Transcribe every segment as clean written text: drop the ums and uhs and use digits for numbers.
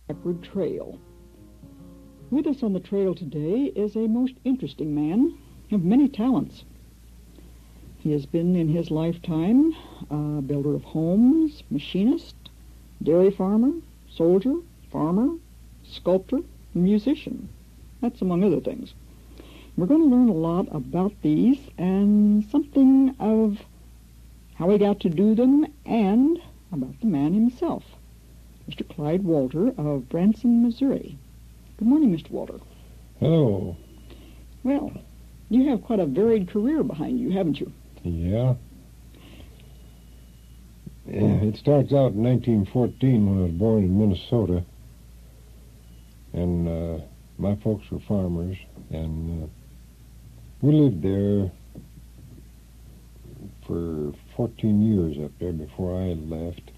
Backward Trail. With us on the trail today is a most interesting man of many talents. He has been in his lifetime a builder of homes, machinist, dairy farmer, soldier, farmer, sculptor, and musician. That's among other things. We're going to learn a lot about these and something of how he got to do them and about the man himself, Mr. Clyde Walter of Branson, Missouri. Good morning, Mr. Walter. Hello. Well, you have quite a varied career behind you, haven't you? Yeah. It starts out in 1914 when I was born in Minnesota. And my folks were farmers. And we lived there for 14 years up there before I had left.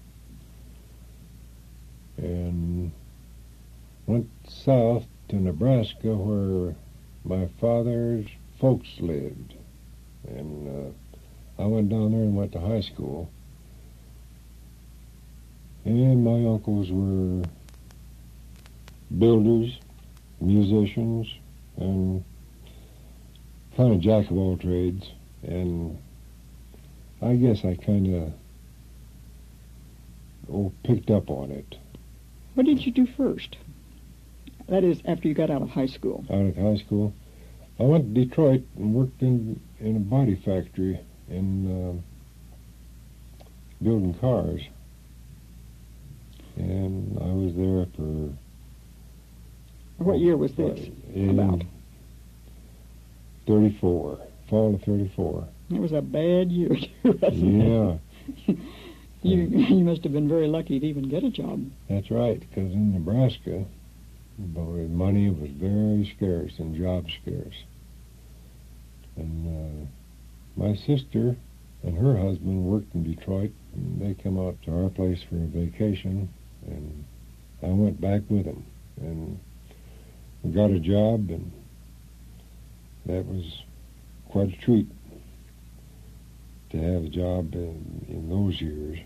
And went south to Nebraska where my father's folks lived. And I went down there and went to high school. And my uncles were builders, musicians, and kind of jack of all trades. And I guess I kind of picked up on it. What did you do first? That is, after you got out of high school. Out of high school, I went to Detroit and worked in a body factory in building cars. And I was there for... What year was this about? 34, fall of 34. It was a bad year, wasn't Yeah. it? You must have been very lucky to even get a job. That's right, because in Nebraska, money was very scarce and jobs scarce. And my sister and her husband worked in Detroit, and they came out to our place for a vacation, and I went back with them. And we got a job, and that was quite a treat to have a job in those years.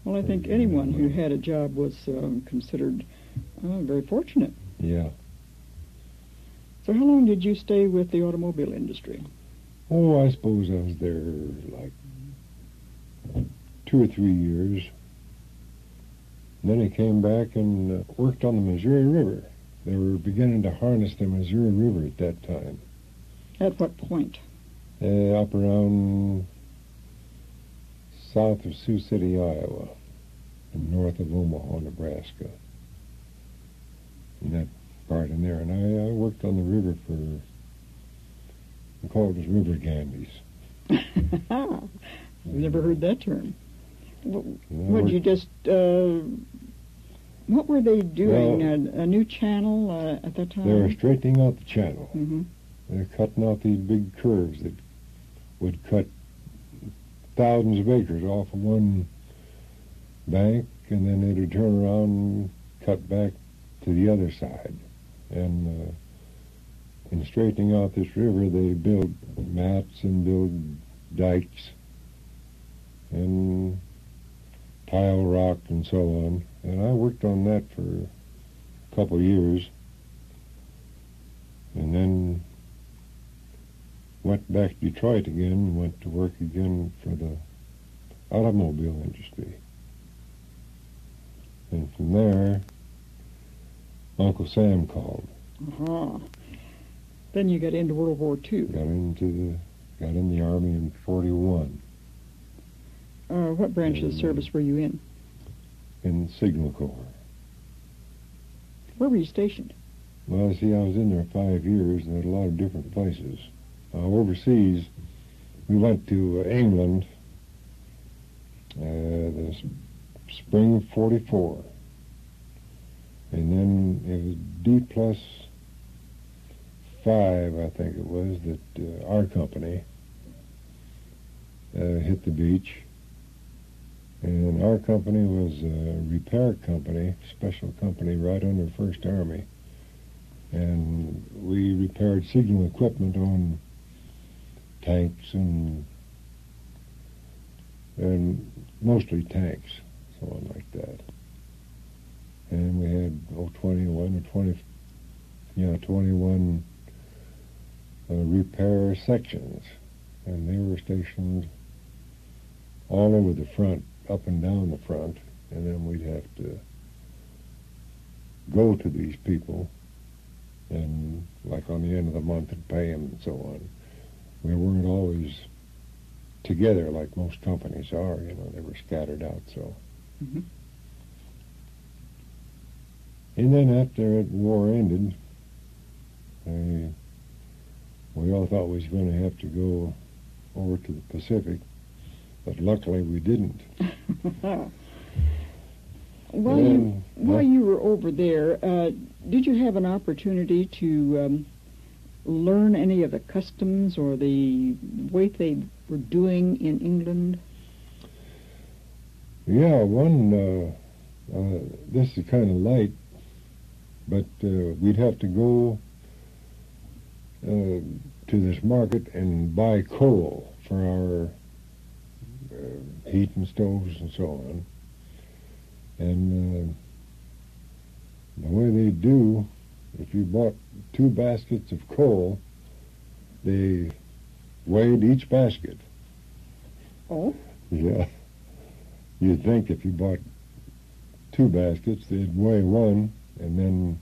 Well, I think anyone who had a job was considered very fortunate. Yeah. So how long did you stay with the automobile industry? Oh, I suppose I was there like 2 or 3 years. And then I came back and worked on the Missouri River. They were beginning to harness the Missouri River at that time. At what point? Up around south of Sioux City, Iowa, and north of Omaha, Nebraska. In that part in there. And I worked on the river for, we call it River Cambies. I've never heard that term. What were they doing? Well, a new channel at that time? They were straightening out the channel. Mm-hmm. They're cutting out these big curves that would cut thousands of acres off of one bank, and then they would turn around and cut back to the other side. And in straightening out this river, they build mats and build dikes and pile rock and so on. And I worked on that for a couple of years, and then went back to Detroit again and went to work again for the automobile industry. And from there, Uncle Sam called. Uh-huh. Then you got into World War II. Got in the Army in 41. What branch of the service were you in? In the Signal Corps. Where were you stationed? Well, see, I was in there 5 years and at a lot of different places. Overseas, we went to England the spring of 44. And then it was D+5, I think it was, that our company hit the beach. And our company was a repair company, special company right under 1st Army. And we repaired signal equipment on tanks and mostly tanks, so on like that. And we had 21 repair sections, and they were stationed all over the front, up and down the front, and then we'd have to go to these people and, like on the end of the month, and pay them and so on. We weren't always together like most companies are, they were scattered out, so. Mm-hmm. And then after the war ended, we all thought we was going to have to go over to the Pacific, but luckily we didn't. While you were over there, did you have an opportunity to learn any of the customs or the way they were doing in England? Yeah, this is kind of light, but we'd have to go to this market and buy coal for our heating stoves and so on. And the way they do, if you bought 2 baskets of coal, they weighed each basket. Oh? Yeah. You'd think if you bought 2 baskets, they'd weigh 1 and then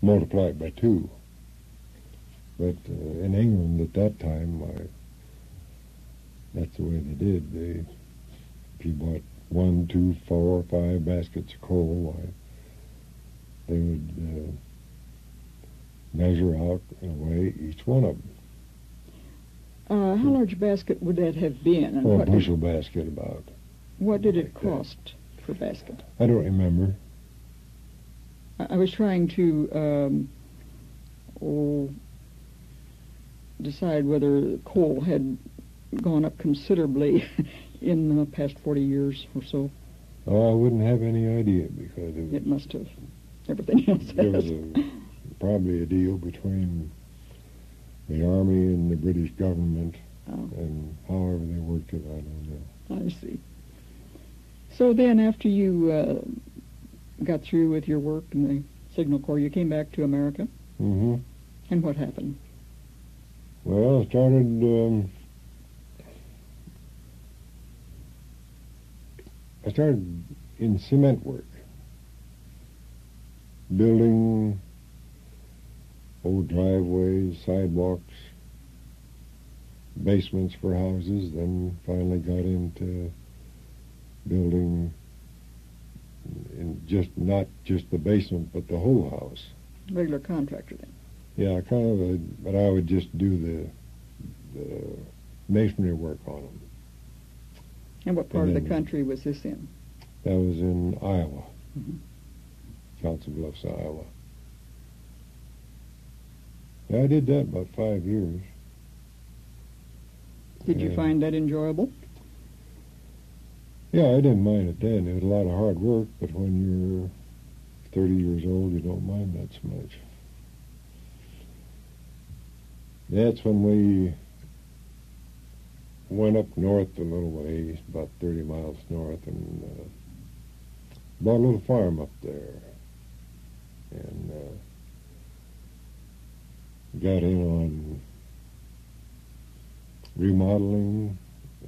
multiply it by 2. But in England at that time, that's the way they did. If you bought 1, 2, 4, 5 baskets of coal, they would measure out and weigh each one of them. How large a basket would that have been? And a bushel basket about. What did it cost per basket? I don't remember. I was trying to decide whether coal had gone up considerably in the past 40 years or so. Oh, I wouldn't have any idea because it must have. Everything else has. There was probably a deal between the Army and the British government, and however they worked it, I don't know. I see. So then after you got through with your work in the Signal Corps, you came back to America? Mm-hmm. And what happened? Well, I started in cement work, building old driveways, sidewalks, basements for houses, then finally got into building not just the basement, but the whole house. Regular contractor then? Yeah, but I would just do the masonry work on them. And what part of the country was this in? That was in Iowa, mm-hmm. Council Bluffs, Iowa. Yeah, I did that about 5 years. Did you find that enjoyable? Yeah, I didn't mind it then. It was a lot of hard work, but when you're 30 years old, you don't mind that so much. That's when we went up north a little ways, about 30 miles north, and bought a little farm up there. And got in on remodeling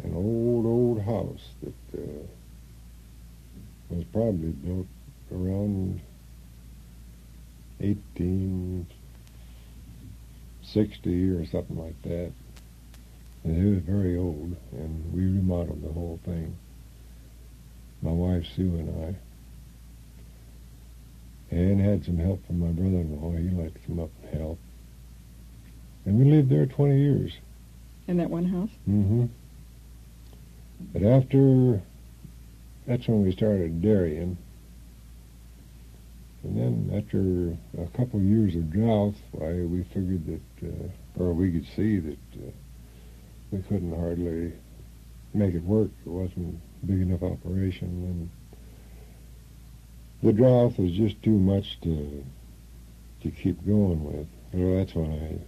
an old house that was probably built around 1860 or something like that. And it was very old, and we remodeled the whole thing, my wife Sue and I, and had some help from my brother-in-law. He liked to come up and help. And we lived there 20 years. In that one house? Mm-hmm. But that's when we started dairying. And then after a couple of years of drought, we figured that, or we could see that we couldn't hardly make it work. It wasn't a big enough operation. And the drought was just too much to keep going with. So that's when I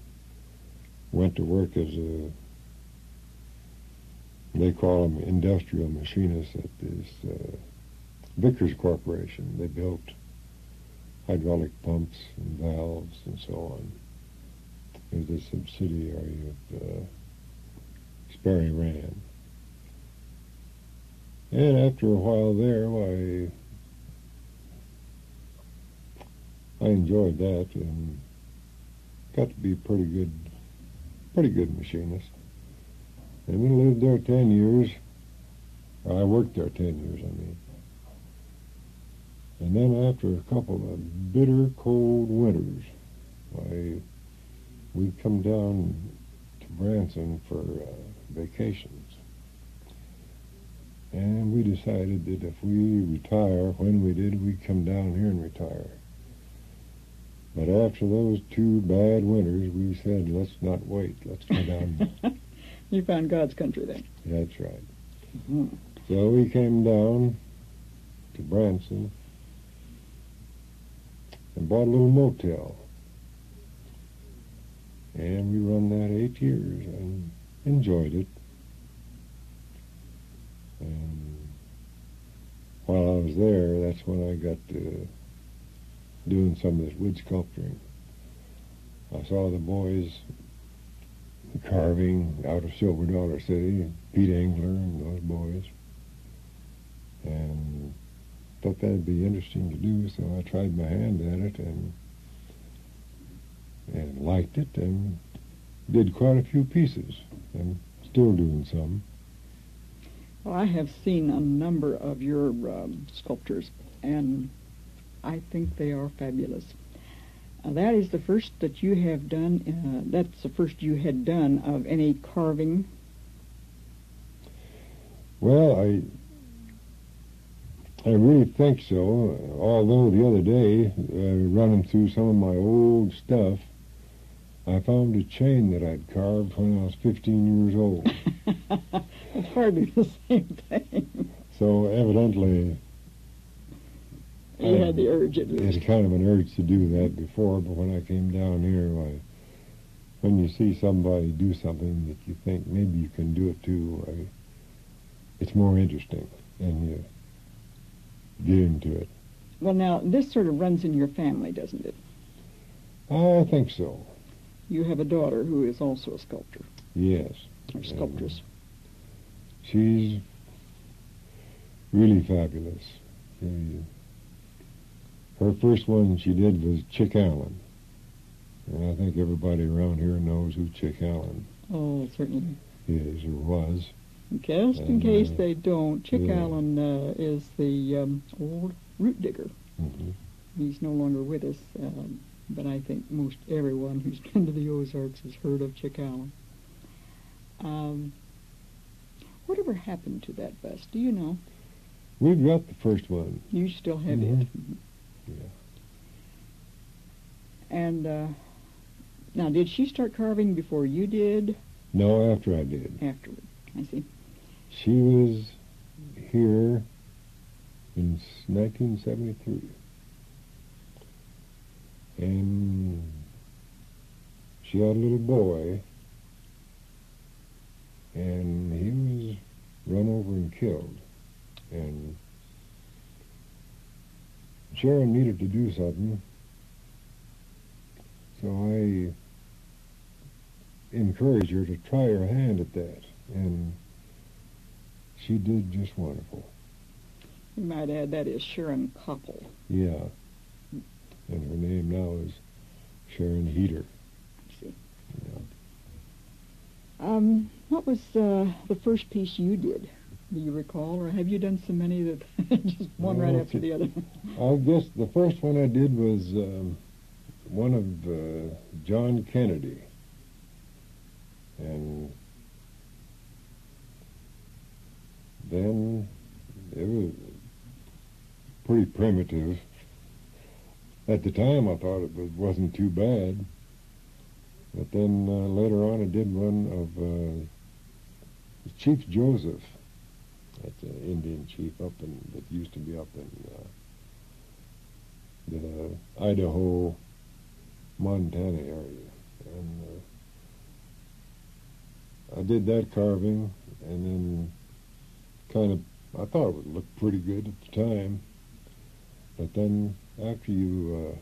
went to work as they call them industrial machinists at this Vickers Corporation. They built hydraulic pumps and valves and so on. It was a subsidiary of Sperry Rand. And after a while there, I enjoyed that and got to be a pretty good machinist. And we lived there 10 years. I worked there 10 years, I mean. And then after a couple of bitter cold winters, we'd come down to Branson for vacations. And we decided that if we retire, when we did, we'd come down here and retire. But after those 2 bad winters, we said, let's not wait. Let's go down. You found God's country then. That's right. Mm-hmm. So we came down to Branson and bought a little motel. And we run that 8 years and enjoyed it. And while I was there, that's when I got to doing some of this wood sculpturing. I saw the boys carving out of Silver Dollar City, Pete Engler and those boys, and thought that'd be interesting to do, so I tried my hand at it and liked it and did quite a few pieces. I'm still doing some. Well, I have seen a number of your sculptures, and I think they are fabulous. That is the first that you have done, that's the first you had done of any carving? Well, I really think so, although the other day, running through some of my old stuff, I found a chain that I'd carved when I was 15 years old. It's hardly the same thing. So evidently, you had the urge at least. It's kind of an urge to do that before, but when I came down here, when you see somebody do something that you think maybe you can do it too, it's more interesting, and you get into it. Well, now, this sort of runs in your family, doesn't it? I think so. You have a daughter who is also a sculptor. Yes. Or sculptress. She's really fabulous. Her first one she did was Chick Allen. And I think everybody around here knows who Chick Allen Oh, certainly. is or was. Just in case they don't, Chick Allen is the old root digger. Mm-hmm. He's no longer with us, but I think most everyone who's been to the Ozarks has heard of Chick Allen. Whatever happened to that bust? Do you know? We've got the first one. You still have it. Mm-hmm. Yeah. And now, did she start carving before you did? No, after I did. Afterward, I see. She was here in 1973. And she had a little boy, and he was run over and killed. And Sharon needed to do something, so I encouraged her to try her hand at that, and she did just wonderful. You might add that is Sharon Koppel. Yeah, and her name now is Sharon Heater. I see. Yeah. What was the first piece you did? Do you recall, or have you done so many that just one right after the other? I guess the first one I did was one of John Kennedy, and then it was pretty primitive. At the time, I thought it wasn't too bad, but then later on, I did one of Chief Joseph. That's an Indian chief that used to be up in the Idaho, Montana area. And I did that carving, and then I thought it would look pretty good at the time. But then after you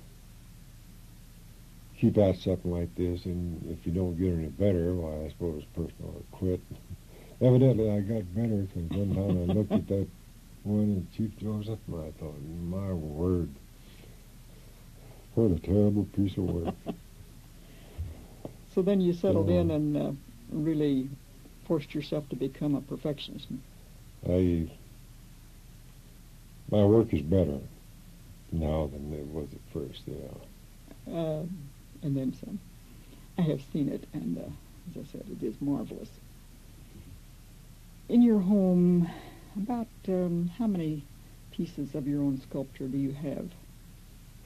keep at something like this, and if you don't get any better, well, I suppose a person ought to quit. Evidently, I got better because one time I looked at that one in Chief Joseph, and I thought, my word, what a terrible piece of work. So then you settled in and really forced yourself to become a perfectionist. My work is better now than it was at first, yeah. And then some. I have seen it, and as I said, it is marvelous. In your home, about how many pieces of your own sculpture do you have?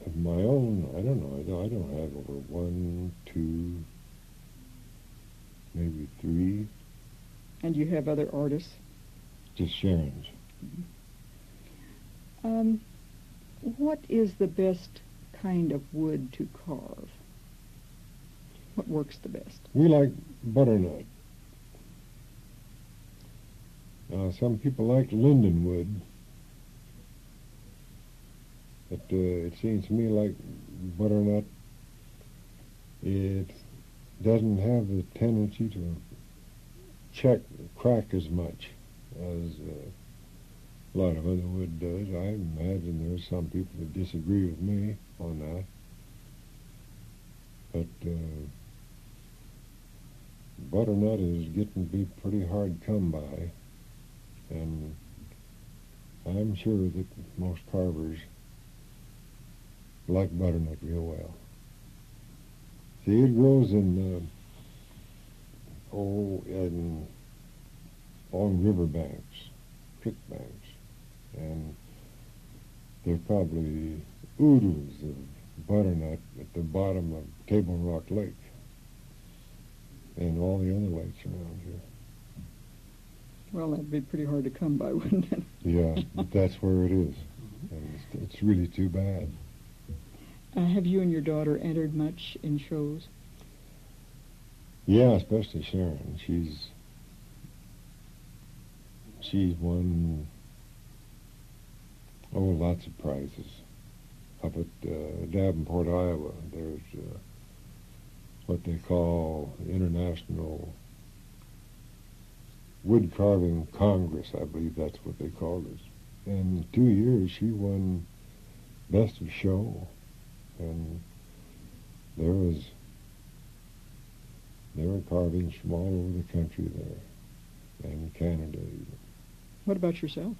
Of my own, I don't know. I don't have over 1, 2, maybe 3. And you have other artists? Just Sharon's. Mm-hmm. What is the best kind of wood to carve? What works the best? We like butternut. Some people like linden wood. But it seems to me like butternut, it doesn't have the tendency to crack as much as a lot of other wood does. I imagine there's some people that disagree with me on that. But butternut is getting to be pretty hard to come by, and I'm sure that most carvers like butternut real well. See, it grows in along river banks, creek banks, and there are probably oodles of butternut at the bottom of Table Rock Lake and all the other lakes around here. Well, that'd be pretty hard to come by, wouldn't it? Yeah, but that's where it is, and it's really too bad. Have you and your daughter entered much in shows? Yeah, especially Sharon. She's won lots of prizes. Up at Davenport, Iowa, there's what they call International Wood Carving Congress. I believe that's what they called it. And 2 years she won Best of Show, and there were carvings from all over the country there, and Canada even. What about yourself?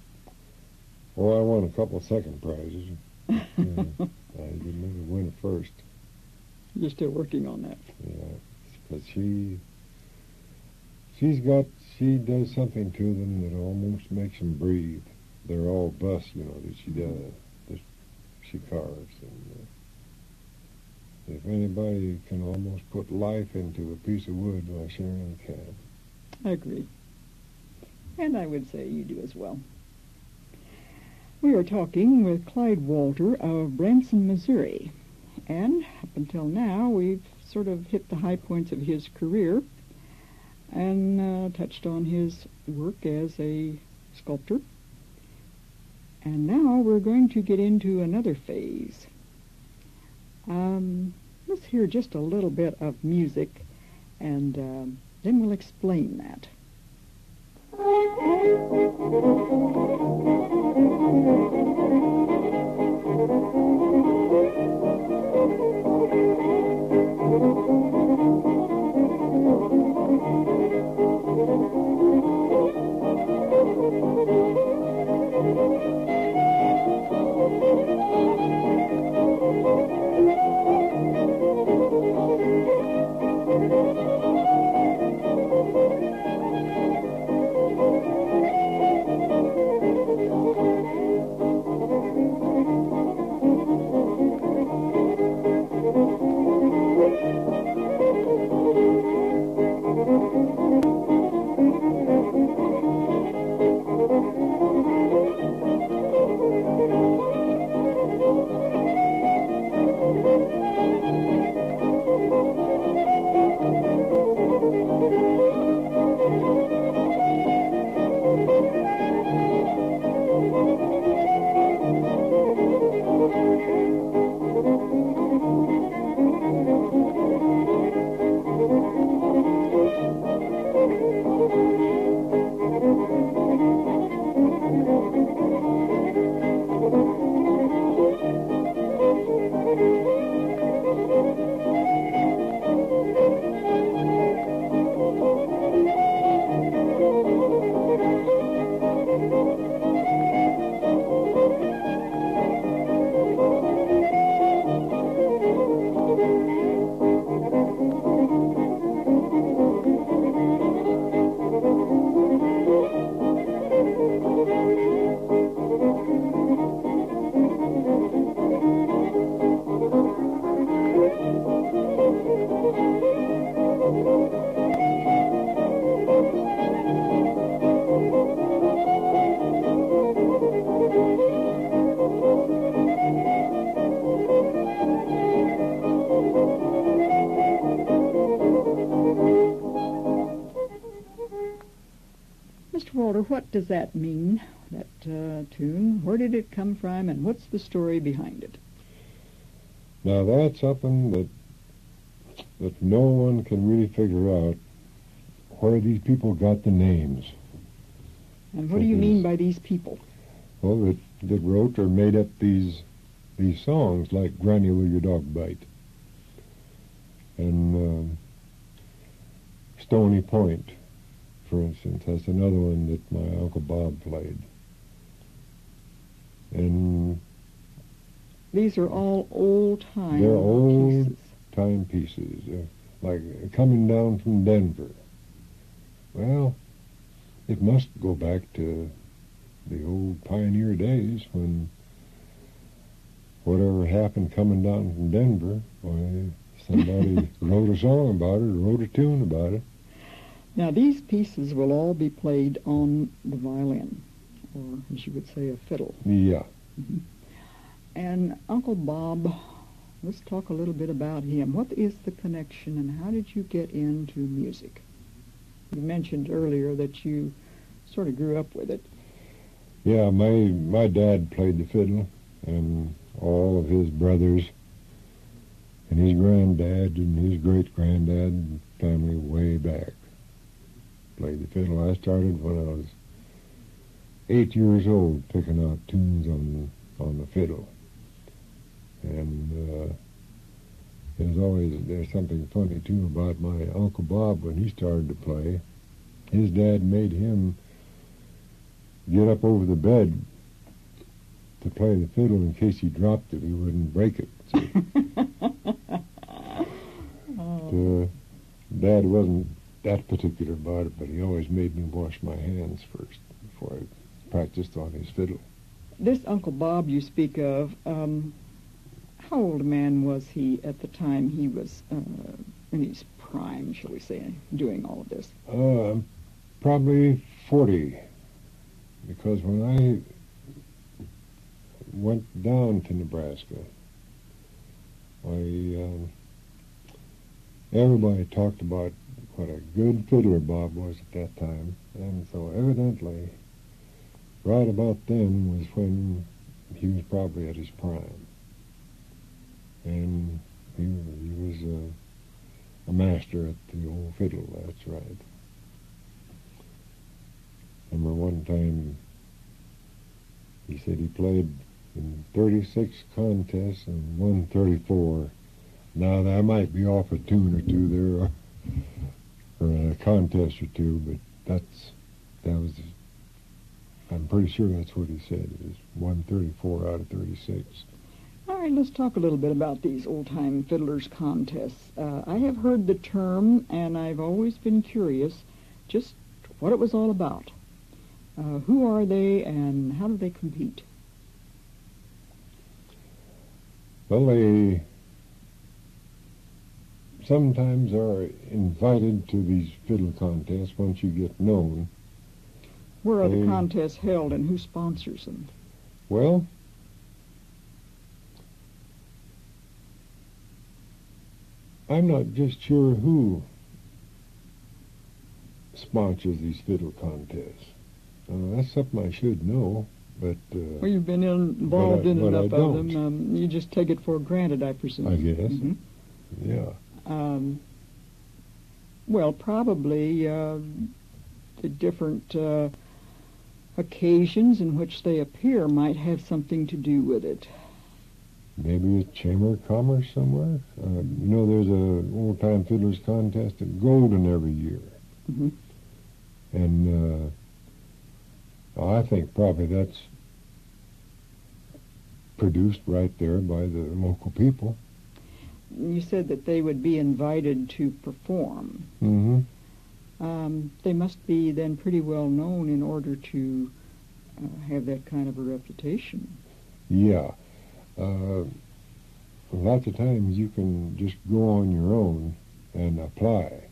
Oh, I won a couple of second prizes. I didn't ever win a first. You're still working on that. Yeah, because she does something to them that almost makes them breathe. They're all busts, that she does, that she carves. And if anybody can almost put life into a piece of wood, well, Sharon can. I agree. And I would say you do as well. We are talking with Clyde Walter of Branson, Missouri. And up until now, we've sort of hit the high points of his career and touched on his work as a sculptor. And now we're going to get into another phase. Let's hear just a little bit of music, and then we'll explain that. Mr. Walter, what does that mean, that tune? Where did it come from, and what's the story behind it? Now, that's something that no one can really figure out where these people got the names. And what do you mean by these people? Well, that wrote or made up these songs, like Granny Will Your Dog Bite, and Stony Point, for instance. That's another one that my Uncle Bob played. And these are all old-time pieces. They're old-time pieces, like Coming Down from Denver. Well, it must go back to the old pioneer days when whatever happened coming down from Denver, why, somebody wrote a song about it, or wrote a tune about it. Now, these pieces will all be played on the violin, or as you would say, a fiddle. Yeah. Mm-hmm. And Uncle Bob, let's talk a little bit about him. What is the connection, and how did you get into music? You mentioned earlier that you sort of grew up with it. Yeah, my dad played the fiddle, and all of his brothers and his granddad and his great-granddad family way back played the fiddle. I started when I was 8 years old picking out tunes on the fiddle. And there's something funny too about my Uncle Bob when he started to play. His dad made him get up over the bed to play the fiddle in case he dropped it, he wouldn't break it. So, Dad wasn't that particular about it, but he always made me wash my hands first before I practiced on his fiddle. This Uncle Bob you speak of, how old a man was he at the time he was in his prime, shall we say, doing all of this? Probably 40, because when I went down to Nebraska, everybody talked about what a good fiddler Bob was at that time, and so evidently right about then was when he was probably at his prime. And he was a master at the old fiddle, that's right. I remember one time he said he played in 36 contests and won 34. Now, that might be off a tune or two there, or a contest or two, but I'm pretty sure that's what he said. It was 134 out of 36. All right, let's talk a little bit about these old-time fiddlers contests. I have heard the term, and I've always been curious just what it was all about. Who are they, and how do they compete? Well, they sometimes are invited to these fiddle contests once you get known. Where are the contests held, and who sponsors them? Well, I'm not just sure who sponsors these fiddle contests. That's something I should know, but... well, you've been involved in enough of them. You just take it for granted, I presume. I guess. Mm-hmm. Yeah. Well, probably the different occasions in which they appear might have something to do with it. Maybe a Chamber of Commerce somewhere. There's a old-time fiddlers contest at Golden every year. Mm-hmm. And I think probably that's produced right there by the local people. You said that they would be invited to perform. Mm-hmm. They must be then pretty well known in order to have that kind of a reputation. Yeah. Lots of times you can just go on your own and apply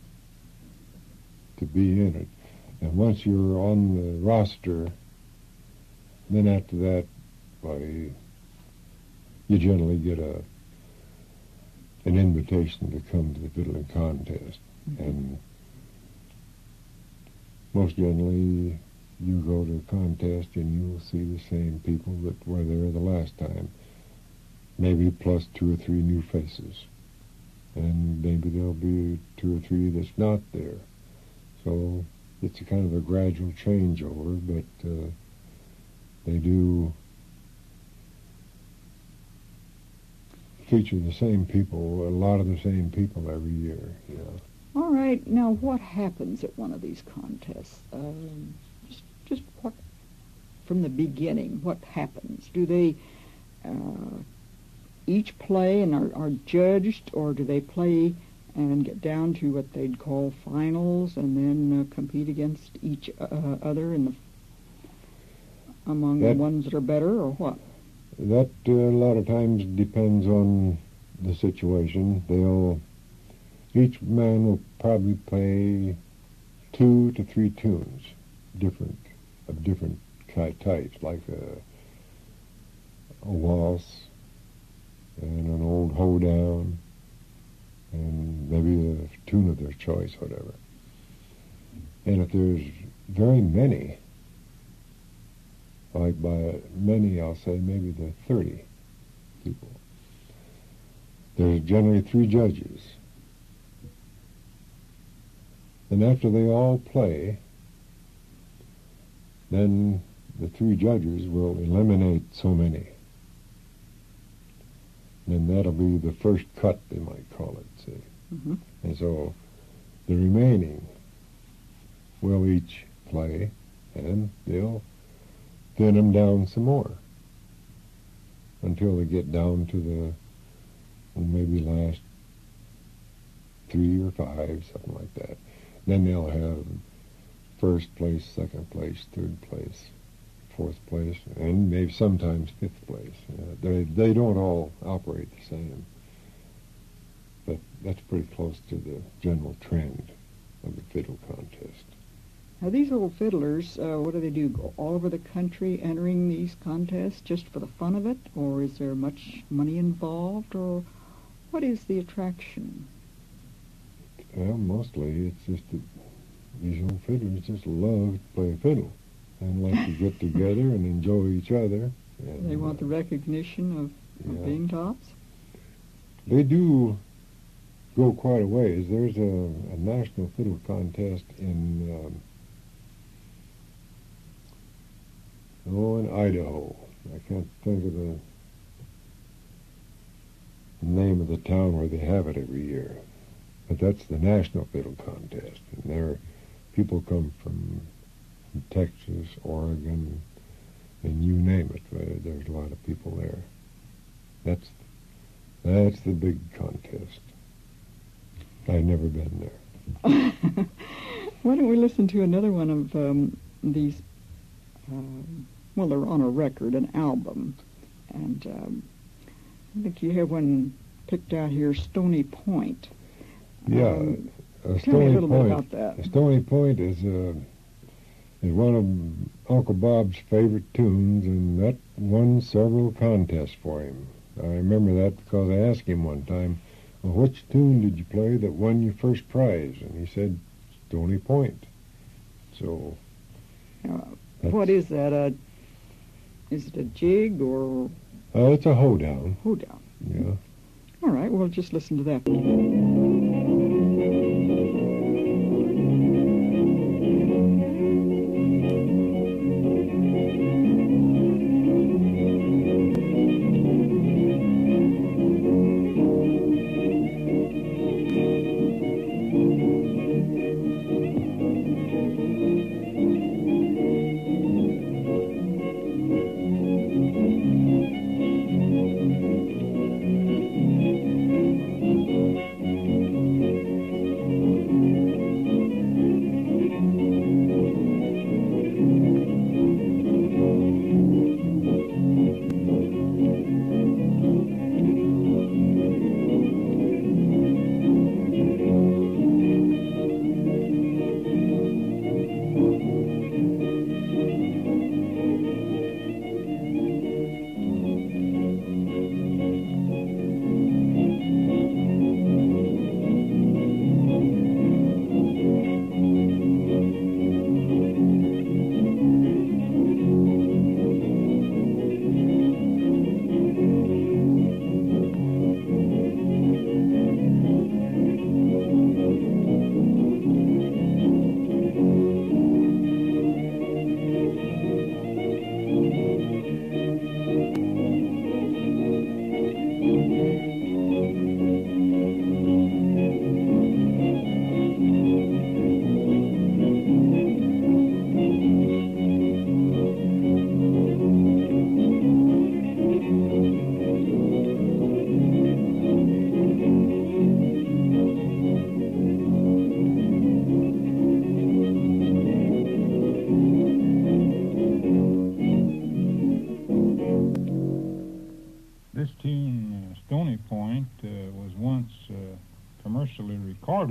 to be in it. And once you're on the roster, then after that, you generally get an invitation to come to the fiddling contest. Mm-hmm. And most generally, you go to a contest and you'll see the same people that were there the last time, maybe plus 2 or 3 new faces. And maybe there'll be 2 or 3 that's not there. So it's a kind of a gradual changeover, but they do feature the same people, a lot of the same people every year. Yeah. All right. Now, what happens at one of these contests? Just what, from the beginning, what happens? Do they each play and are judged, or do they play and get down to what they'd call finals and then compete against each other among the ones that are better, or what? That a lot of times depends on the situation. Each man will probably play 2 to 3 tunes, of different types, like a waltz and an old hoedown, and maybe a tune of their choice, whatever. And if there's very many, like by many, I'll say maybe the 30 people, there's generally 3 judges. And after they all play, then the 3 judges will eliminate so many. And that'll be the first cut, they might call it, see. Mm-hmm. And so the remaining will each play, and they'll thin them down some more until they get down to the maybe last 3 or 5, something like that. Then they'll have first place, second place, third place, fourth place, and maybe sometimes fifth place. They don't all operate the same, but that's pretty close to the general trend of the fiddle contest. Now, these little fiddlers, what do? Go all over the country entering these contests just for the fun of it, or is there much money involved, or what is the attraction? Well, mostly it's just that these old fiddlers just love to play fiddle and like to get together and enjoy each other. And, they want the recognition of being tops? They do go quite a ways. There's a national fiddle contest in Idaho. I can't think of the name of the town where they have it every year. But that's the National Fiddle Contest. And there people come from Texas, Oregon, and you name it. There's a lot of people there. That's the big contest. I've never been there. Why don't we listen to another one of these, well, they're on a record, an album. And I think you have one picked out here, Stony Point. Yeah, tell me a little bit about that. Stony Point is one of Uncle Bob's favorite tunes, and that won several contests for him. I remember that because I asked him one time, well, which tune did you play that won your first prize? And he said, Stony Point. So... what is that? Is it a jig or... it's a hoedown. Hoedown. Yeah. All right, well, just listen to that.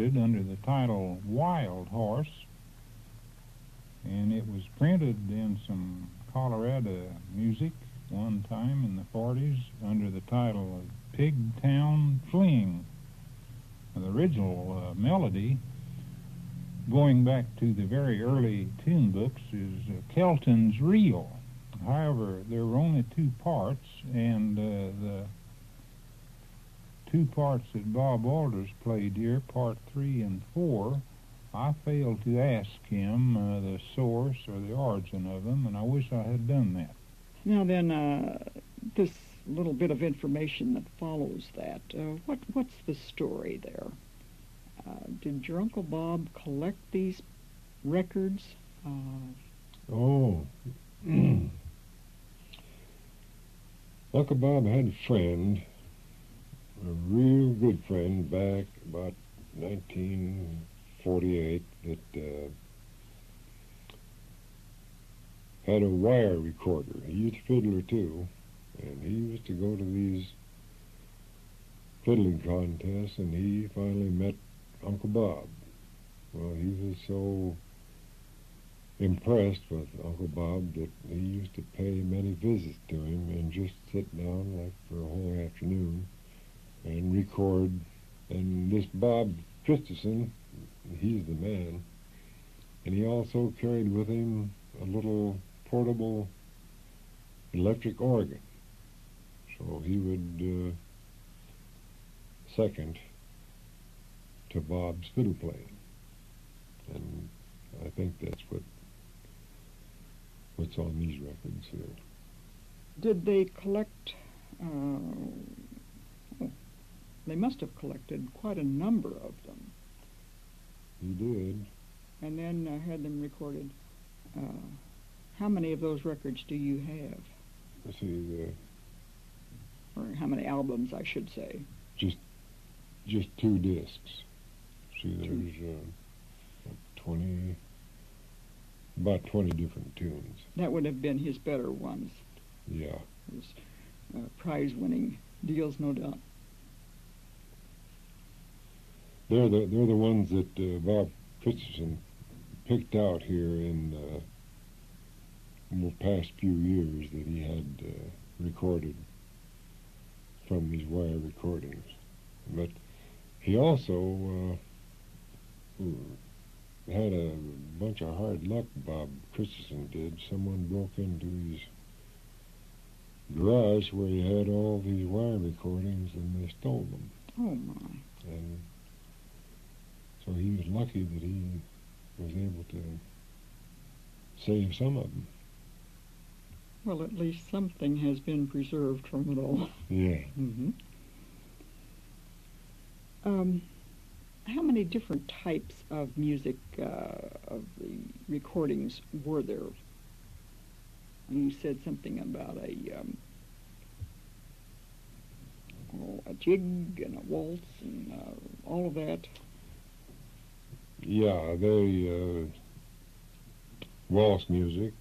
recorded under the title Wild Horse, and it was printed in some Colorado music one time in the 40s under the title of Pigtown Fling. The original melody, going back to the very early tune books, is Kelton's Reel. However, there were only two parts, and the two parts that Bob Walters played here, part 3 and 4, I failed to ask him the source or the origin of them, and I wish I had done that. Now then, this little bit of information that follows that, what's the story there? Did your Uncle Bob collect these records? Uncle Bob had a friend, a real good friend, back about 1948 that had a wire recorder. He was a fiddler too, and he used to go to these fiddling contests, and he finally met Uncle Bob. Well, he was so impressed with Uncle Bob that he used to pay many visits to him and just sit down like for a whole afternoon and record. And this Bob Christensen, he's the man, and he also carried with him a little portable electric organ. So he would second to Bob's fiddle playing. And I think that's what's on these records here. Did they collect, they must have collected quite a number of them. He did. And then had them recorded. How many of those records do you have? Let's see, or how many albums, I should say? Just 2 discs. See, there's about 20 different tunes. That would have been his better ones. Yeah. His prize-winning deals, no doubt. They're the ones that Bob Christensen picked out here in the past few years that he had recorded from these wire recordings. But he also had a bunch of hard luck, Bob Christensen did. Someone broke into his garage where he had all these wire recordings, and they stole them. Oh, my. And so he was lucky that he was able to save some of them. Well, at least something has been preserved from it all. Yeah. Mm-hmm. How many different types of music of the recordings were there? And you said something about a jig and a waltz and all of that. Yeah, they waltz music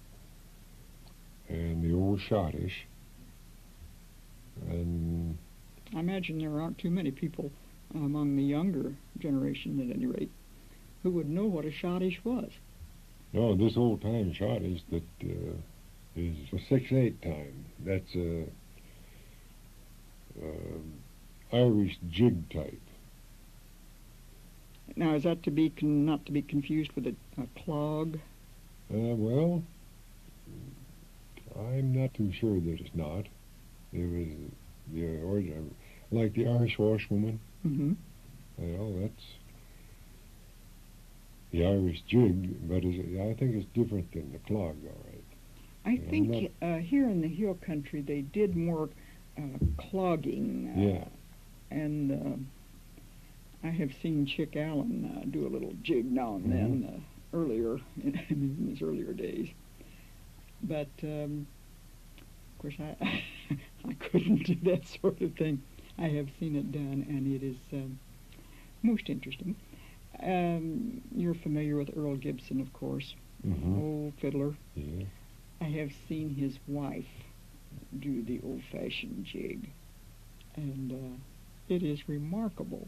and the old schottisch. And I imagine there aren't too many people among the younger generation, at any rate, who would know what a schottisch was. No, this old-time schottisch that is a 6/8 time. That's a Irish jig type. Now, is that not to be confused with a clog? Well, I'm not too sure that it's not. It was the original, like the Irish washwoman. Mm-hmm. Well, that's the Irish jig, but I think it's different than the clog, all right. I think here in the hill country they did more clogging. Yeah. And I have seen Chick Allen do a little jig now and then earlier, in his earlier days. But, of course, I couldn't do that sort of thing. I have seen it done, and it is most interesting. You're familiar with Earl Gibson, of course, old fiddler. Yeah. I have seen his wife do the old-fashioned jig, and it is remarkable.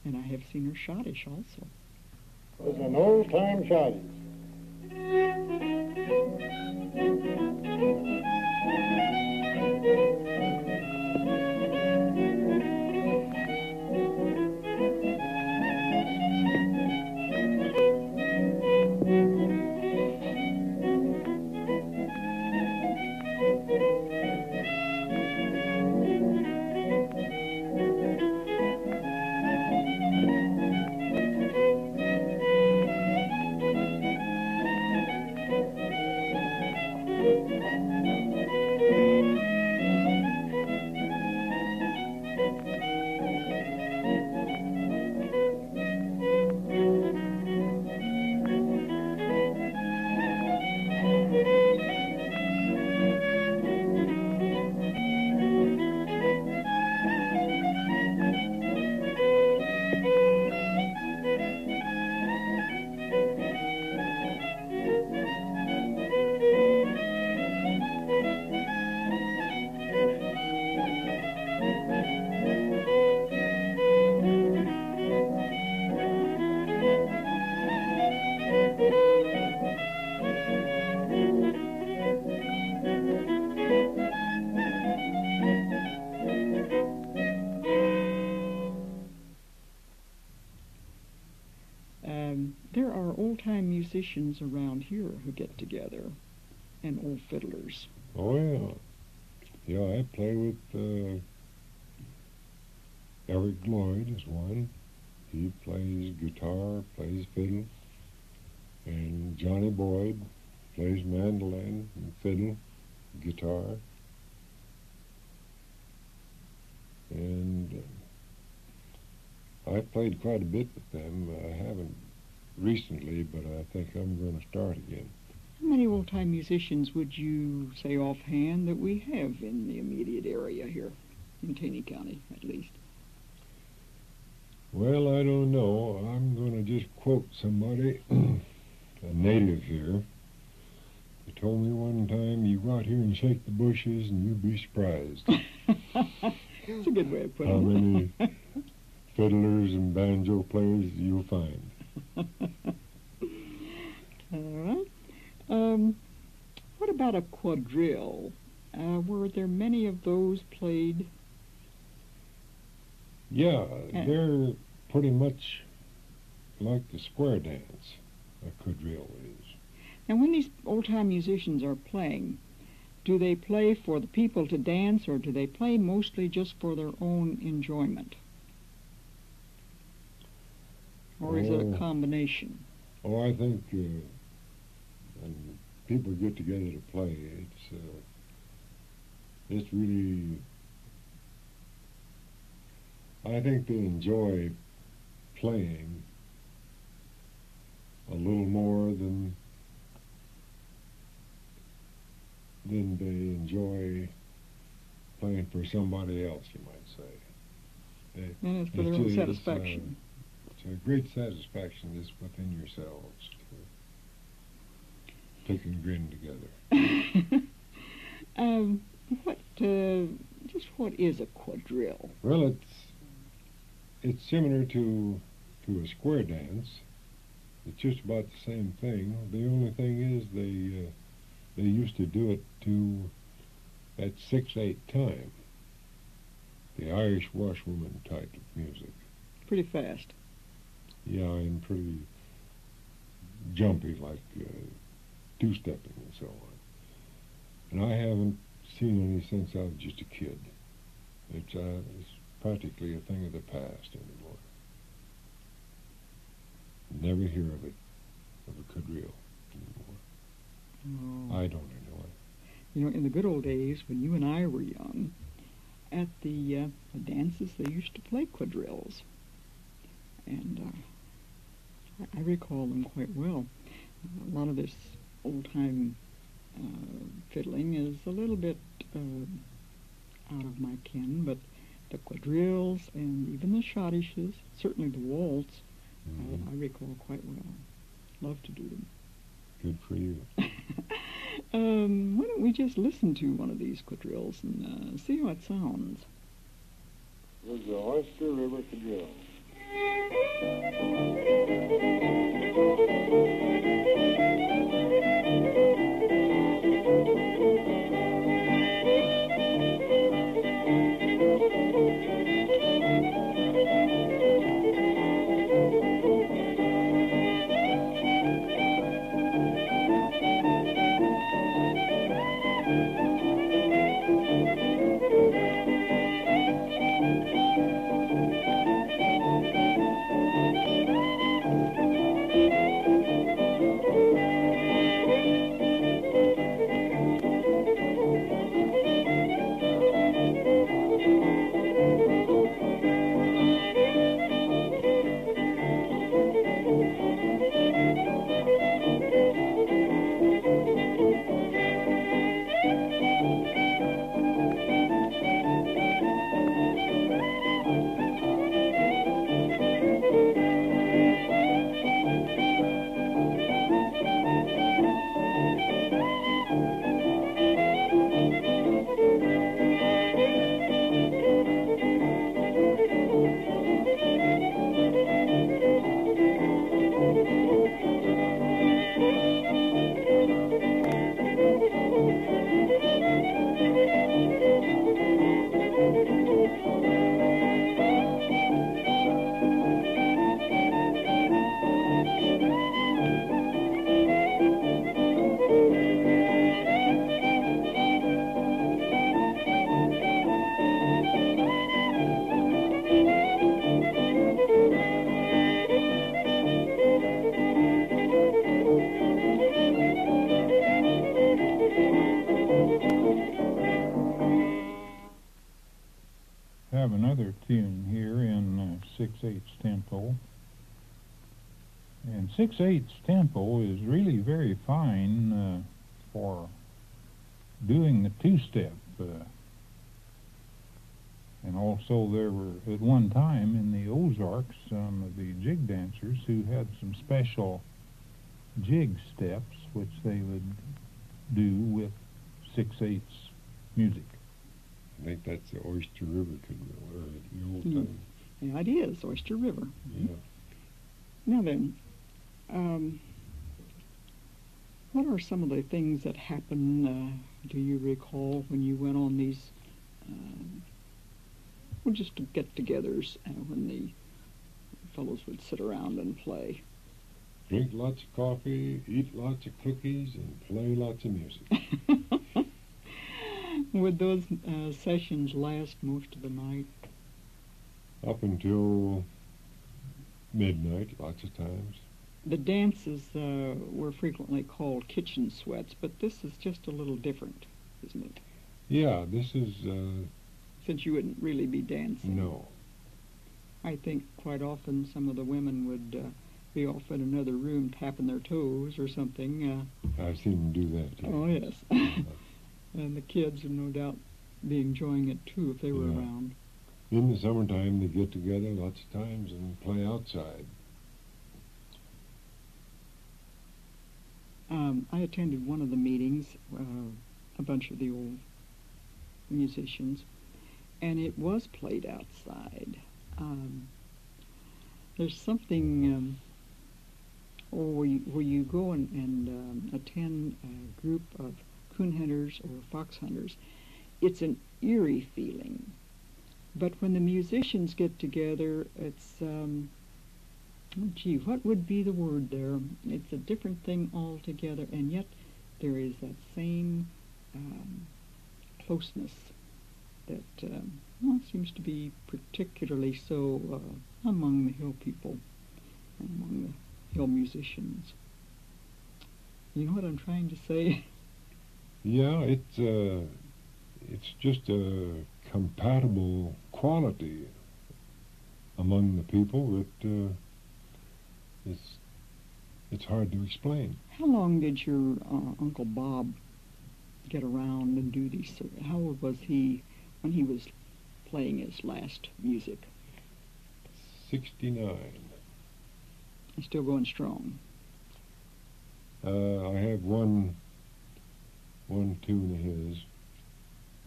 And I have seen her schottisch also. It was an old-time schottisch. There are old-time musicians around here who get together, and old fiddlers. Oh, yeah. Yeah, I play with Eric Lloyd is one. He plays guitar, plays fiddle. And Johnny Boyd plays mandolin and fiddle, guitar. And I've played quite a bit with them. I haven't recently, but I think I'm going to start again. How many old-time musicians would you say offhand that we have in the immediate area here, in Taney County, at least? Well, I don't know. I'm going to just quote somebody, a native here. He told me one time, you go out here and shake the bushes and you'd be surprised. That's a good way of putting it. How many fiddlers and banjo players you'll find. All right. What about a quadrille? Were there many of those played? Yeah, they're pretty much like the square dance, a quadrille is. And when these old-time musicians are playing, do they play for the people to dance, or do they play mostly just for their own enjoyment? Or is it a combination? Oh, I think when people get together to play, it's really, I think they enjoy playing a little more than they enjoy playing for somebody else, you might say. And it's for their own satisfaction. It's a great satisfaction is within yourselves to take and grin together. What is a quadrille? Well, it's similar to a square dance. It's just about the same thing. The only thing is they used to do it at 6/8 time. The Irish washwoman type of music. Pretty fast. Yeah, and pretty jumpy, like two-stepping and so on. And I haven't seen any since I was just a kid. It's practically a thing of the past anymore. Never hear of a quadrille anymore. Oh. I don't anyway. You know, in the good old days, when you and I were young, at the dances they used to play quadrilles. And I recall them quite well. A lot of this old-time fiddling is a little bit out of my ken, but the quadrilles and even the schottisches, certainly the waltz, I recall quite well. Love to do them. Good for you. Why don't we just listen to one of these quadrilles and see how it sounds? Here's the Oyster River Quadrille. Have another tune here in 6/8 tempo. And 6/8 tempo is really very fine for doing the two-step. And also there were, at one time in the Ozarks, some of the jig dancers who had some special jig steps which they would do with 6/8 music. I think that's the Oyster River, or the old time. Yeah, it is Oyster River. Yeah. Now then, what are some of the things that happened, do you recall, when you went on these, well, just get-togethers, when the fellows would sit around and play? Drink lots of coffee, eat lots of cookies, and play lots of music. Would those sessions last most of the night? Up until midnight, lots of times. The dances were frequently called kitchen sweats, but this is just a little different, isn't it? Yeah, this is... Since you wouldn't really be dancing. No. I think quite often some of the women would be off in another room tapping their toes or something. I've seen them do that, too. Oh, yes. And the kids would no doubt be enjoying it, too, if they were around. In the summertime, they get together lots of times and play outside. I attended one of the meetings, a bunch of the old musicians, and it was played outside. There's something where you go and attend a group of coon hunters or fox hunters. It's an eerie feeling. But when the musicians get together, it's, what would be the word there? It's a different thing altogether, and yet there is that same closeness that seems to be particularly so among the hill people, among the hill musicians. You know what I'm trying to say? Yeah, it's just a compatible quality among the people that it's hard to explain. How long did your Uncle Bob get around and do these? How old was he when he was playing his last music? 69. He's still going strong. I have one tune of his,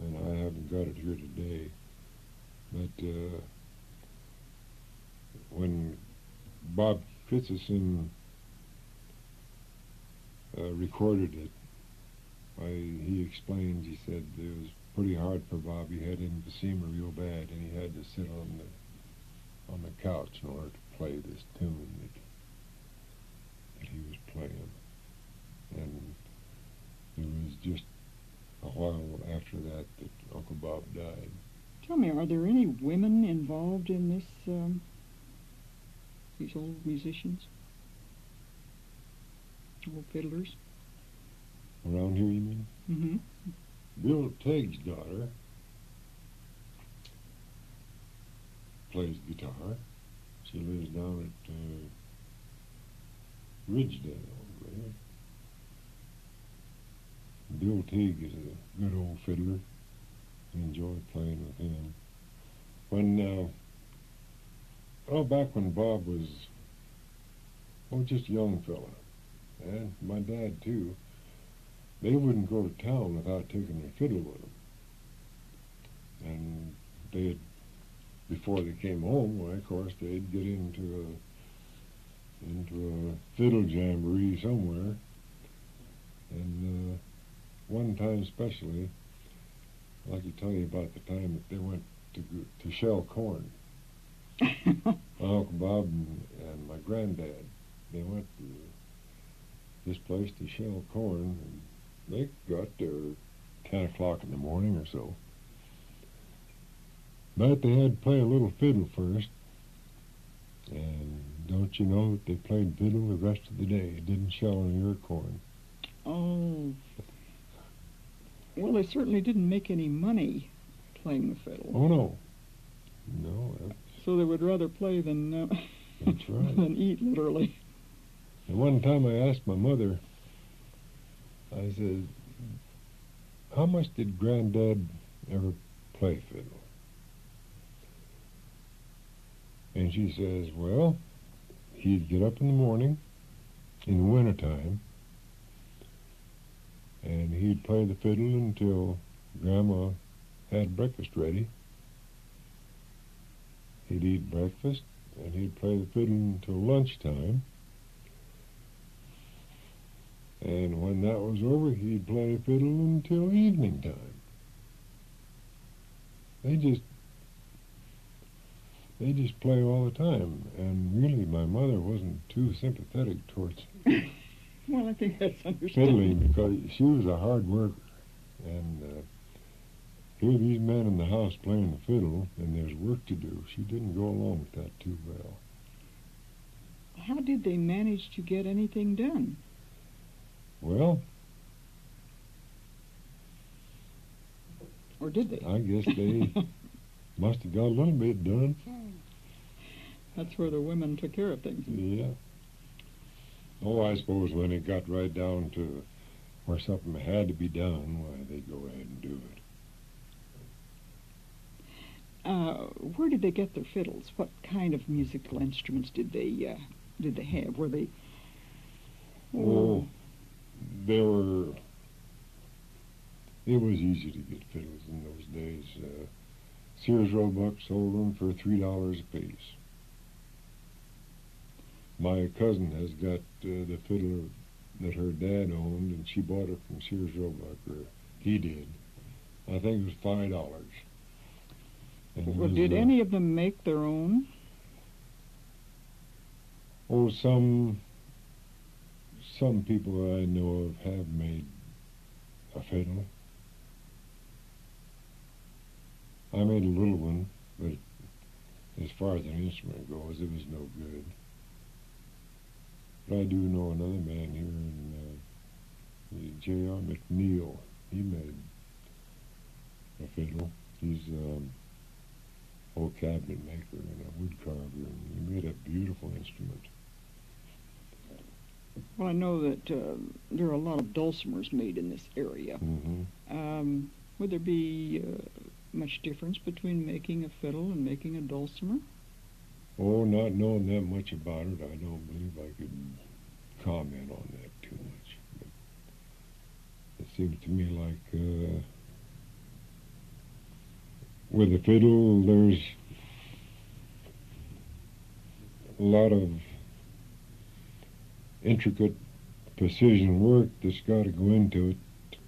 and I haven't got it here today. But when Bob Christensen recorded it. He explains, he said it was pretty hard for Bob. He had emphysema real bad, and he had to sit on the couch in order to play this tune that he was playing. And it was just a while after that Uncle Bob died. Tell me, are there any women involved in this, these old musicians? Old fiddlers? Around here, you mean? Mm-hmm. Bill Tegg's daughter plays guitar. She lives down at Ridgedale over there. Bill Teague is a good old fiddler. I enjoy playing with him. When, back when Bob was, just a young fella, and my dad too, they wouldn't go to town without taking their fiddle with them. And they'd, before they came home, well, of course, they'd get into a fiddle jamboree somewhere. And one time especially, I'd like to tell you about the time that they went to shell corn. My Uncle Bob and my granddad, they went to this place to shell corn, and they got there 10 o'clock in the morning or so. But they had to play a little fiddle first, and don't you know that they played fiddle the rest of the day. Didn't shell any ear corn. Oh. Well, they certainly didn't make any money playing the fiddle. Oh, no. No. So they would rather play than, that's right. than eat, literally. And one time I asked my mother, I said, how much did Granddad ever play fiddle? And she says, well, he'd get up in the morning, in the wintertime, and he'd play the fiddle until Grandma had breakfast ready. He'd eat breakfast, and he'd play the fiddle until lunchtime. And when that was over, he'd play the fiddle until evening time. They just play all the time, and really my mother wasn't too sympathetic towards Well, I think that's understandable. fiddling, because she was a hard worker, and here these men in the house playing the fiddle, and there's work to do. She didn't go along with that too well. How did they manage to get anything done? Well, Or did they? I guess they must have got a little bit done. That's where the women took care of things. Yeah. Oh, I suppose when it got right down to where something had to be done, why, they'd go ahead and do it. Where did they get their fiddles? What kind of musical instruments did they have? Were they? Oh, it was easy to get fiddles in those days. Sears Roebuck sold them for $3 a piece. My cousin has got the fiddle that her dad owned, and she bought it from Sears Roebuck, or he did. I think it was $5. Well, did any of them make their own? Oh, some people I know of have made a fiddle. I made a little one, but as far as an instrument goes, it was no good. But I do know another man here in J.R. McNeil. He made a fiddle. He's an old cabinet maker and a wood carver, and he made a beautiful instrument. Well, I know that there are a lot of dulcimers made in this area. Mm-hmm. Would there be much difference between making a fiddle and making a dulcimer? Oh, not knowing that much about it, I don't believe I could comment on that too much. But it seems to me like with a fiddle, there's a lot of intricate precision work that's got to go into it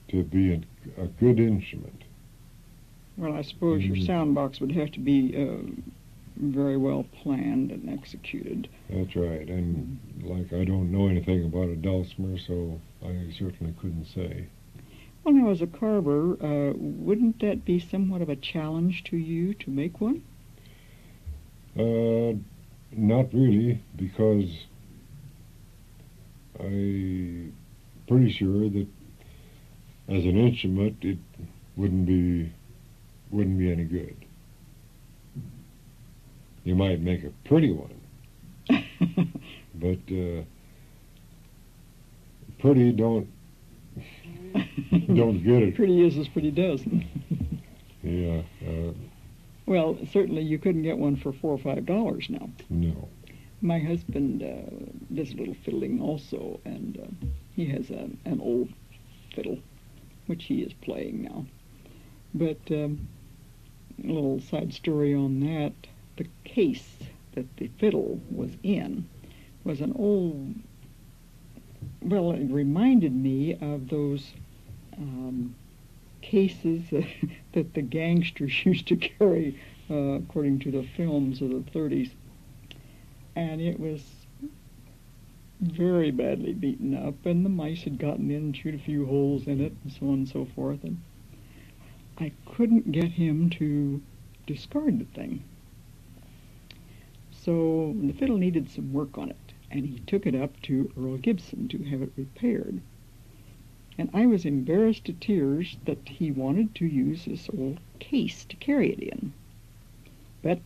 to be a good instrument. Well, I suppose your sound box would have to be very well planned and executed. That's right, and like I don't know anything about a dulcimer, so I certainly couldn't say. Well, now, as a carver, wouldn't that be somewhat of a challenge to you to make one? Not really, because I'm pretty sure that as an instrument it wouldn't be any good. You might make a pretty one, but pretty don't get it. Pretty is as pretty does. Yeah. Well, certainly you couldn't get one for $4 or $5 now. No. My husband does a little fiddling also, and he has an old fiddle, which he is playing now. But a little side story on that, the case that the fiddle was in was an old, well, it reminded me of those cases that the gangsters used to carry, according to the films of the 30s. And it was very badly beaten up, and the mice had gotten in and chewed a few holes in it, and so on and so forth. And I couldn't get him to discard the thing. So the fiddle needed some work on it, and he took it up to Earl Gibson to have it repaired. And I was embarrassed to tears that he wanted to use this old case to carry it in. But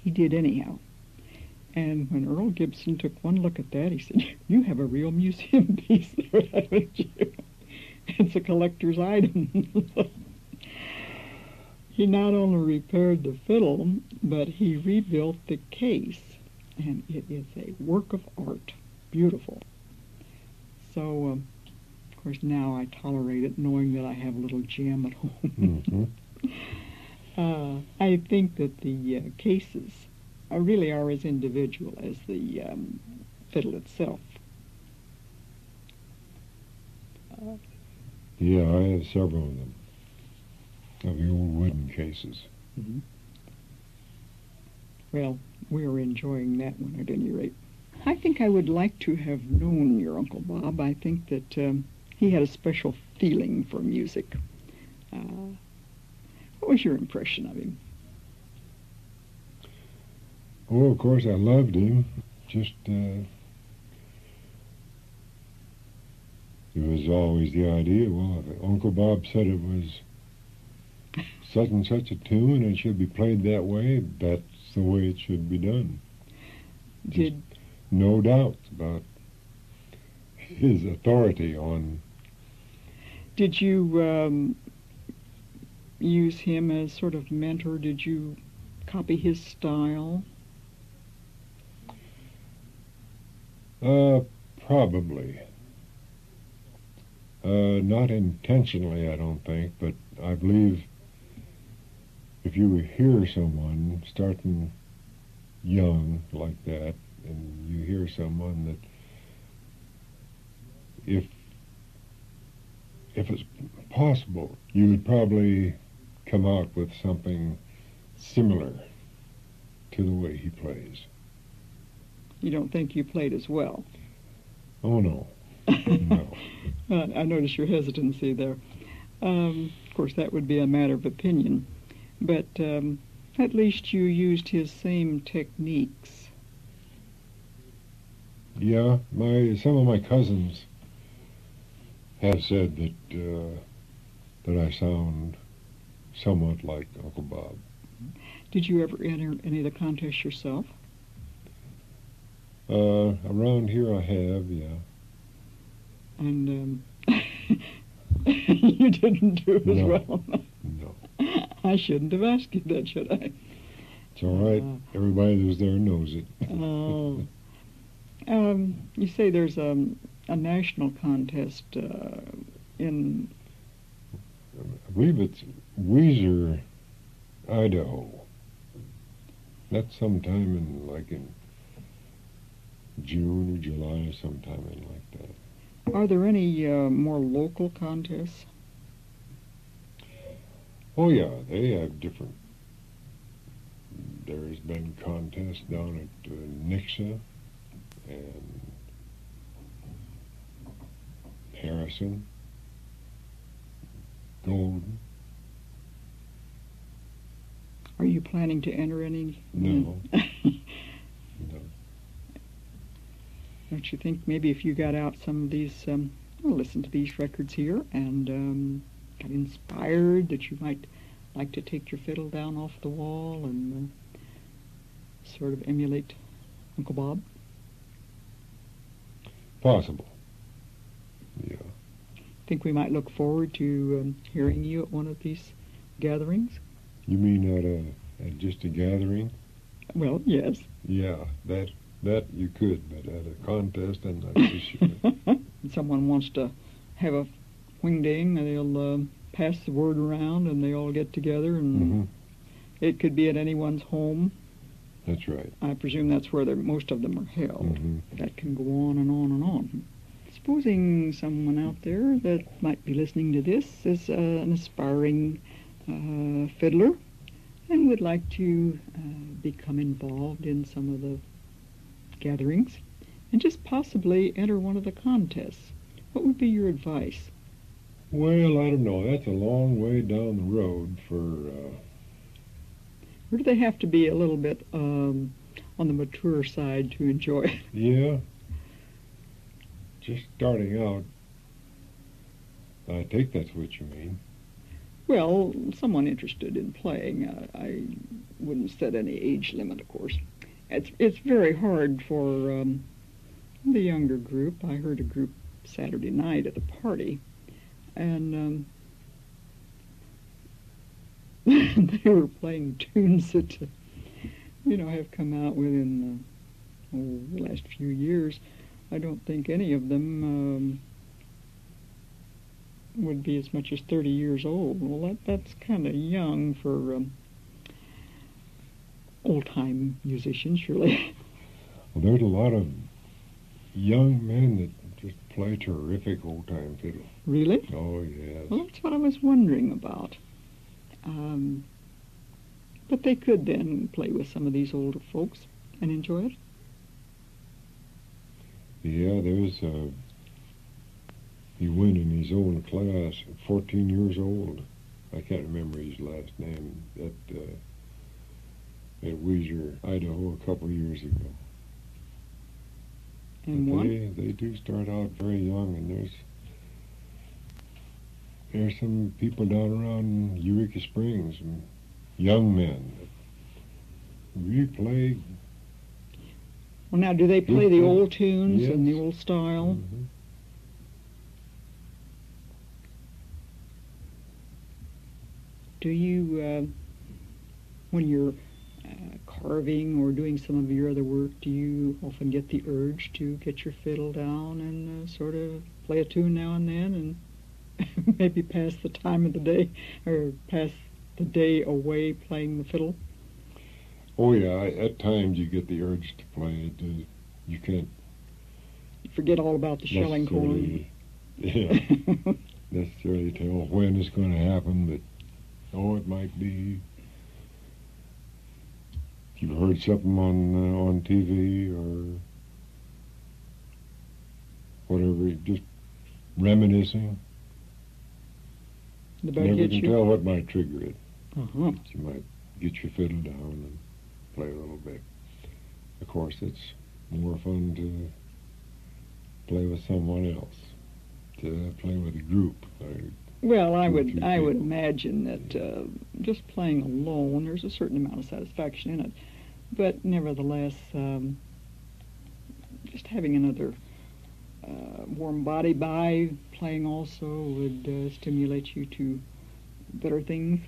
he did anyhow. And when Earl Gibson took one look at that, he said, "You have a real museum piece there, haven't you? It's a collector's item." He not only repaired the fiddle, but he rebuilt the case, and it is a work of art. Beautiful. So, of course, now I tolerate it, knowing that I have a little gem at home. Mm-hmm. I think that the cases really are as individual as the fiddle itself. Yeah, I have several of them, of the old wooden cases. Mm-hmm. Well, we're enjoying that one at any rate. I think I would like to have known your Uncle Bob. I think that he had a special feeling for music. What was your impression of him? Oh, of course, I loved him. Just, it was always the idea, well, if Uncle Bob said it was such and such a tune and it should be played that way, that's the way it should be done. Just no doubt about his authority on... Did you use him as sort of mentor? Did you copy his style? Probably. Not intentionally, I don't think, but I believe if you hear someone starting young like that, and you hear someone that if it's possible, you would probably come out with something similar to the way he plays. You don't think you played as well? Oh, no. No. I notice your hesitancy there. Of course, that would be a matter of opinion. But at least you used his same techniques. Yeah, some of my cousins have said that I sound somewhat like Uncle Bob. Did you ever enter any of the contests yourself? Around here I have, yeah. And you didn't do as well? No. I shouldn't have asked you that, should I? It's all right. Everybody who's there knows it. You say there's a national contest in... I believe it's Weiser, Idaho. That's sometime in June or July or sometime in like that. Are there any more local contests? Oh yeah, they have different. There's been contests down at Nixa and Harrison, Golden. Are you planning to enter any? No. No. Don't you think maybe if you got out some of these, listen to these records here and got inspired, that you might like to take your fiddle down off the wall and sort of emulate Uncle Bob? Possible. Yeah. Think we might look forward to hearing you at one of these gatherings? You mean at just a gathering? Well, yes. Yeah, that you could, but at a contest, I'm not so sure. Someone wants to have a wing-ding, they'll pass the word around, and they all get together, and it could be at anyone's home. That's right. I presume that's where most of them are held. That can go on and on and on. Supposing someone out there that might be listening to this is an aspiring fiddler and would like to become involved in some of the gatherings and just possibly enter one of the contests, what would be your advice? Well, I don't know. That's a long way down the road for... Or do they have to be a little bit on the mature side to enjoy it? Yeah. Just starting out. I think that's what you mean. Well, someone interested in playing. I wouldn't set any age limit, of course. It's very hard for the younger group. I heard a group Saturday night at a party, and they were playing tunes that, have come out within the last few years. I don't think any of them would be as much as 30 years old. Well, that's kind of young for old-time musicians, surely. Well, there's a lot of young men that just play terrific old-time fiddle. Really? Oh, yes. Well, that's what I was wondering about. But they could then play with some of these older folks and enjoy it? Yeah, there's he went in his own class, 14 years old. I can't remember his last name, at Weiser, Idaho, a couple of years ago. And but what? They do start out very young, and there's some people down around Eureka Springs, and young men that really play. Well, now, do they play the old tunes Yes. and the old style? Mm-hmm. Do you, when you're carving or doing some of your other work, do you often get the urge to get your fiddle down and sort of play a tune now and then and maybe pass the time of the day or pass the day away playing the fiddle? Oh, yeah, at times you get the urge to play it. You can't... You forget all about the shelling corn. Yeah, necessarily tell when it's going to happen, but, it might be... You've heard something on TV or whatever, just reminiscing. Never can tell what might trigger it. Uh-huh. You might get your fiddle down and play a little bit. Of course, it's more fun to play with someone else, to play with a group. Well, I would imagine that just playing alone, there's a certain amount of satisfaction in it. But nevertheless, just having another warm body by playing also would stimulate you to better things.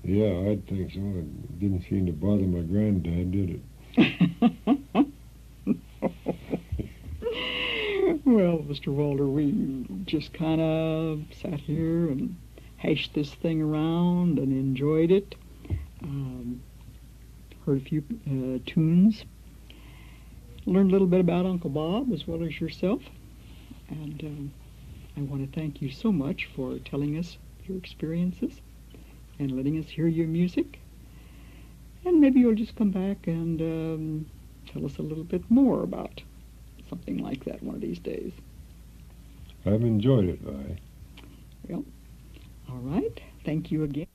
Yeah, I'd think so. It didn't seem to bother my granddad, did it? Well, Mr. Walter, we just kind of sat here and hashed this thing around and enjoyed it. Heard a few tunes. learned a little bit about Uncle Bob as well as yourself. And I want to thank you so much for telling us your experiences and letting us hear your music. And maybe you'll just come back and tell us a little bit more about something like that one of these days. I've enjoyed it, Vi. Well, all right. Thank you again.